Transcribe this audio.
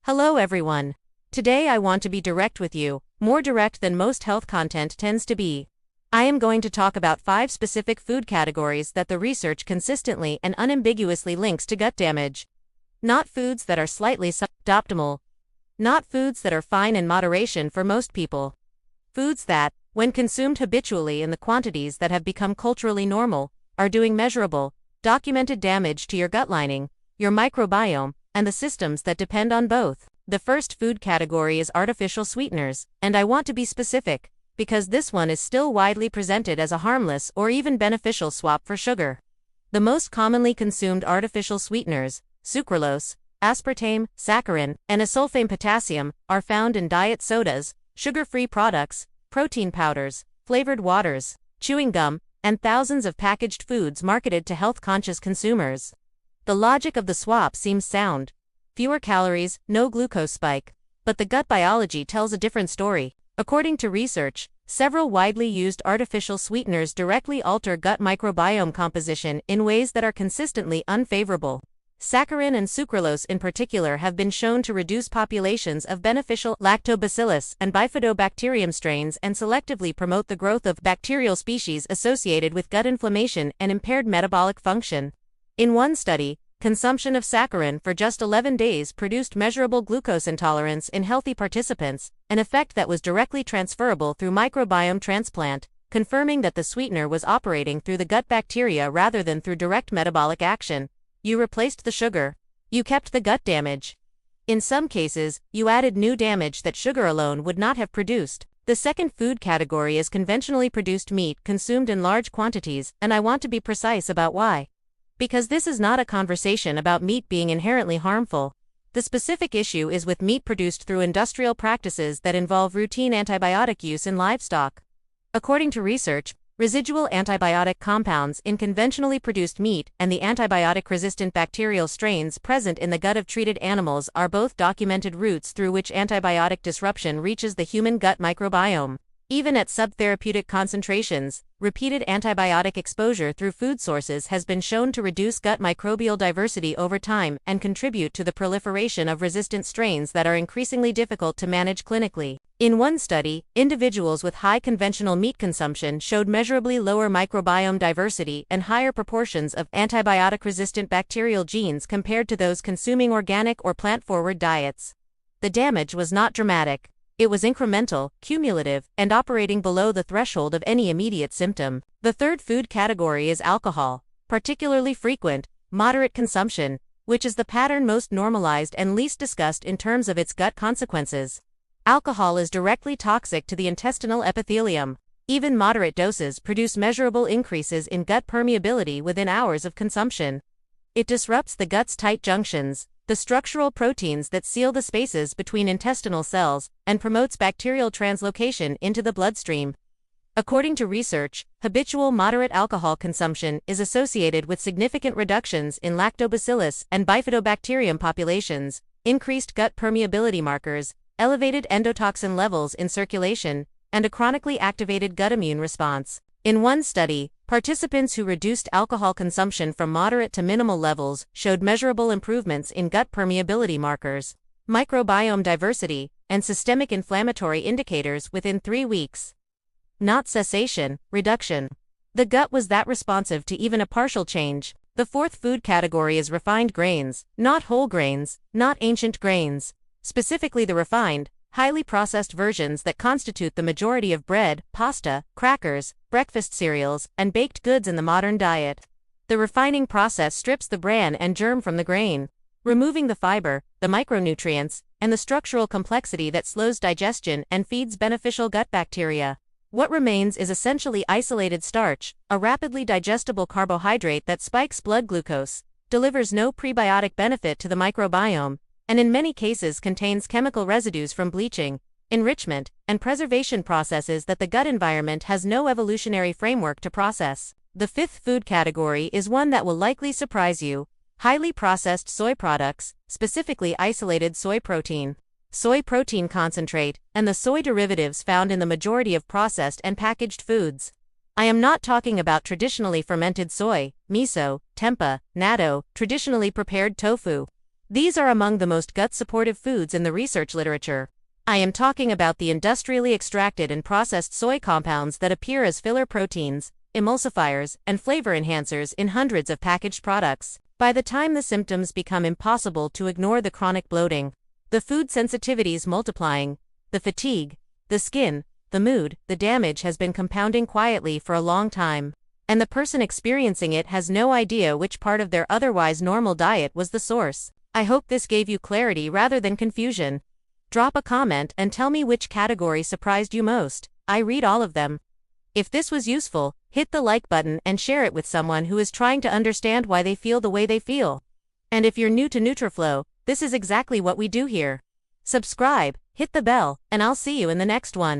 Hello everyone. Today I want to be direct with you, more direct than most health content tends to be. I am going to talk about 5 specific food categories that the research consistently and unambiguously links to gut damage. Not foods that are slightly suboptimal. Not foods that are fine in moderation for most people. Foods that, when consumed habitually in the quantities that have become culturally normal, are doing measurable, documented damage to your gut lining, your microbiome, and the systems that depend on both. The first food category is artificial sweeteners, and I want to be specific, because this one is still widely presented as a harmless or even beneficial swap for sugar. The most commonly consumed artificial sweeteners, sucralose, aspartame, saccharin, and asulfame potassium, are found in diet sodas, sugar-free products, protein powders, flavored waters, chewing gum, and thousands of packaged foods marketed to health-conscious consumers. The logic of the swap seems sound. Fewer calories, no glucose spike. But the gut biology tells a different story. According to research, several widely used artificial sweeteners directly alter gut microbiome composition in ways that are consistently unfavorable. Saccharin and sucralose in particular have been shown to reduce populations of beneficial lactobacillus and bifidobacterium strains and selectively promote the growth of bacterial species associated with gut inflammation and impaired metabolic function. In one study, consumption of saccharin for just 11 days produced measurable glucose intolerance in healthy participants, an effect that was directly transferable through microbiome transplant, confirming that the sweetener was operating through the gut bacteria rather than through direct metabolic action. You replaced the sugar. You kept the gut damage. In some cases, you added new damage that sugar alone would not have produced. The second food category is conventionally produced meat consumed in large quantities, and I want to be precise about why. Because this is not a conversation about meat being inherently harmful. The specific issue is with meat produced through industrial practices that involve routine antibiotic use in livestock. According to research, residual antibiotic compounds in conventionally produced meat and the antibiotic-resistant bacterial strains present in the gut of treated animals are both documented routes through which antibiotic disruption reaches the human gut microbiome. Even at subtherapeutic concentrations, repeated antibiotic exposure through food sources has been shown to reduce gut microbial diversity over time and contribute to the proliferation of resistant strains that are increasingly difficult to manage clinically. In one study, individuals with high conventional meat consumption showed measurably lower microbiome diversity and higher proportions of antibiotic-resistant bacterial genes compared to those consuming organic or plant-forward diets. The damage was not dramatic. It was incremental, cumulative, and operating below the threshold of any immediate symptom. The third food category is alcohol, particularly frequent, moderate consumption, which is the pattern most normalized and least discussed in terms of its gut consequences. Alcohol is directly toxic to the intestinal epithelium. Even moderate doses produce measurable increases in gut permeability within hours of consumption. It disrupts the gut's tight junctions, the structural proteins that seal the spaces between intestinal cells, and promotes bacterial translocation into the bloodstream. According to research, habitual moderate alcohol consumption is associated with significant reductions in lactobacillus and bifidobacterium populations, increased gut permeability markers, elevated endotoxin levels in circulation, and a chronically activated gut immune response. In one study, participants who reduced alcohol consumption from moderate to minimal levels showed measurable improvements in gut permeability markers, microbiome diversity, and systemic inflammatory indicators within 3 weeks. Not cessation, reduction. The gut was that responsive to even a partial change. The fourth food category is refined grains, not whole grains, not ancient grains. Specifically the refined, highly processed versions that constitute the majority of bread, pasta, crackers, breakfast cereals, and baked goods in the modern diet. The refining process strips the bran and germ from the grain, removing the fiber, the micronutrients, and the structural complexity that slows digestion and feeds beneficial gut bacteria. What remains is essentially isolated starch, a rapidly digestible carbohydrate that spikes blood glucose, delivers no prebiotic benefit to the microbiome, and in many cases contains chemical residues from bleaching, enrichment, and preservation processes that the gut environment has no evolutionary framework to process. The fifth food category is one that will likely surprise you: highly processed soy products, specifically isolated soy protein concentrate, and the soy derivatives found in the majority of processed and packaged foods. I am not talking about traditionally fermented soy, miso, tempeh, natto, traditionally prepared tofu. These are among the most gut-supportive foods in the research literature. I am talking about the industrially extracted and processed soy compounds that appear as filler proteins, emulsifiers, and flavor enhancers in hundreds of packaged products. By the time the symptoms become impossible to ignore, the chronic bloating, the food sensitivities multiplying, the fatigue, the skin, the mood, the damage has been compounding quietly for a long time. And the person experiencing it has no idea which part of their otherwise normal diet was the source. I hope this gave you clarity rather than confusion. Drop a comment and tell me which category surprised you most. I read all of them. If this was useful, hit the like button and share it with someone who is trying to understand why they feel the way they feel. And if you're new to Nutriflow, this is exactly what we do here. Subscribe, hit the bell, and I'll see you in the next one.